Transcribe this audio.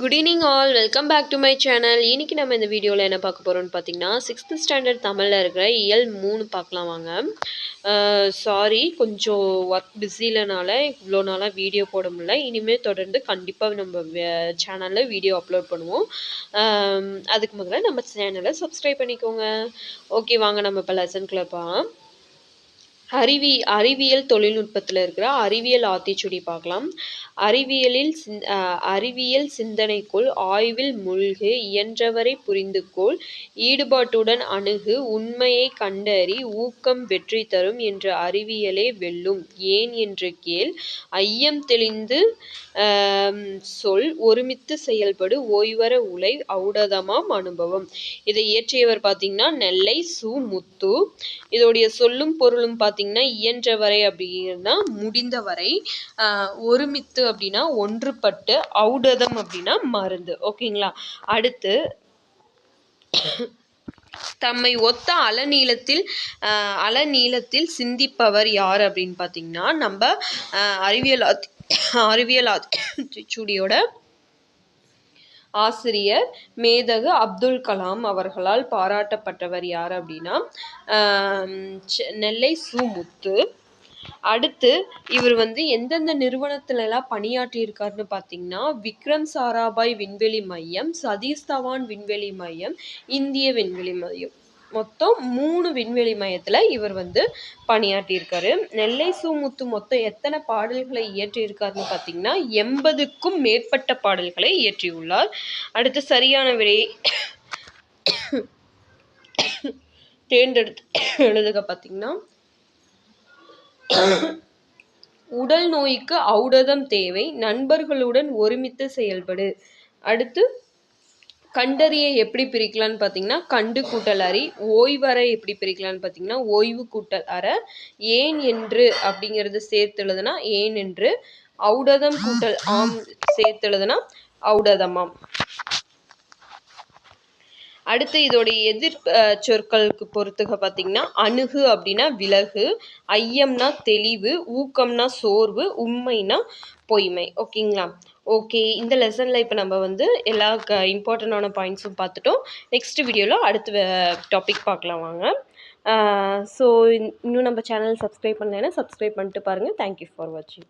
Good evening all, welcome back to my channel. இன்றைக்கி நம்ம இந்த வீடியோவில் என்ன பார்க்க போகிறோம்னு பார்த்தீங்கன்னா 6th ஸ்டாண்டர்ட் தமிழில் இருக்கிற இயல் 3 பார்க்கலாம் வாங்க. சாரி, கொஞ்சம் ஒர்க் பிஸிலனால இவ்வளோ நாளாக வீடியோ போட முடியல. இனிமேல் தொடர்ந்து கண்டிப்பாக நம்ம சேனலில் வீடியோ அப்லோட் பண்ணுவோம். அதுக்கு முதல்ல நம்ம சேனலை சப்ஸ்கிரைப் பண்ணிக்கோங்க. ஓகே, வாங்க நம்ம இப்போ லெசன்குள்ளே போகலாம். அறிவியல் தொழில்நுட்பத்தில் இருக்கிற அறிவியல் ஆத்திச்சூடி பார்க்கலாம். அறிவியல் சிந்தனைக்குள் ஆய்வில் மூழ்கு, இயன்றவரை புரிந்துகொள், ஈடுபாட்டுடன் அணுகு, உண்மையை கண்டறி, ஊக்கம் வெற்றி தரும் என்ற அறிவியலே வெல்லும், ஏன் என்று கேள், ஐயம் தெளிந்து சொல், ஒருமித்து செயல்படு, ஓய்வற உழை, ஔடதமாம் அனுபவம். இதை இயற்றியவர் பார்த்தீங்கன்னா நெல்லை சு. முத்து. இதோடைய சொல்லும் பொருளும் பார்த்தீங்கன்னா இயன்றவரை அப்படின்னா முடிந்தவரை, ஒருமித்து அப்படின்னா ஒன்றுபட்டு, ஔடதம் அப்படின்னா மருந்து. ஓகேங்களா. அடுத்து தம்மை ஒத்த அலநீளத்தில் சிந்திப்பவர் யார் அப்படின்னு பார்த்தீங்கன்னா நம்ம அறிவியல் ஆத்திச்சூடியோட ஆசிரியர் மேதகு அப்துல் கலாம் அவர்களால் பாராட்டப்பட்டவர் யார் அப்படின்னா நெல்லை சு. முத்து. அடுத்து இவர் எந்தெந்த நிறுவனத்துலலாம் பணியாற்றியிருக்காருன்னு பார்த்தீங்கன்னா விக்ரம் சாராபாய் விண்வெளி மையம், சதீஷ் தவான் விண்வெளி மையம், இந்திய விண்வெளி மையம், மொத்தம் 3 விண்வெளி மையத்தில் இவர் பணியாற்றியிருக்காரு. நெல்லை சு. முத்து மொத்தம் எத்தனை பாடல்களை இயற்றியிருக்காருன்னு பார்த்தீங்கன்னா 80க்கும் மேற்பட்ட பாடல்களை இயற்றியுள்ளார். அடுத்து சரியான விடையை தேர்ந்தெடுத்து எழுதுக. பார்த்தீங்கன்னா உடல் நோய்க்கு ஔடதம் தேவை, நண்பர்களுடன் ஒருமித்து செயல்படு. அடுத்து கண்டறிய எப்படி பிரிக்கலான்னு பார்த்தீங்கன்னா கண்டு கூட்டல் அறி, ஓய்வற எப்படி பிரிக்கலான்னு பார்த்தீங்கன்னா ஓய்வு கூட்டல் அற, ஏன் என்று அப்படிங்கிறது சேர்த்து எழுதுனா ஏன் என்று, ஔடதம் கூட்டல் ஆம் சேர்த்து எழுதுனா ஔடதமாம். அடுத்து இதோடைய எதிர் சொற்களுக்கு பொறுத்துக பார்த்தீங்கன்னா அணுகு அப்படின்னா விலகு, ஐயம்னா தெளிவு, ஊக்கம்னா சோர்வு, உண்மைனா பொய்மை. ஓகேங்களா. ஓகே, இந்த லெசனில் இப்போ நம்ம எல்லா இம்பார்ட்டண்டான பாயிண்ட்ஸும் பார்த்துட்டோம். நெக்ஸ்ட் வீடியோவில் அடுத்த டாபிக் பார்க்கலாம் வாங்க. ஸோ இன்னும் நம்ம சேனல் சப்ஸ்கிரைப் பண்ணலைன்னா சப்ஸ்கிரைப் பண்ணிட்டு பாருங்கள். தேங்க்யூ ஃபார் வாட்சிங்.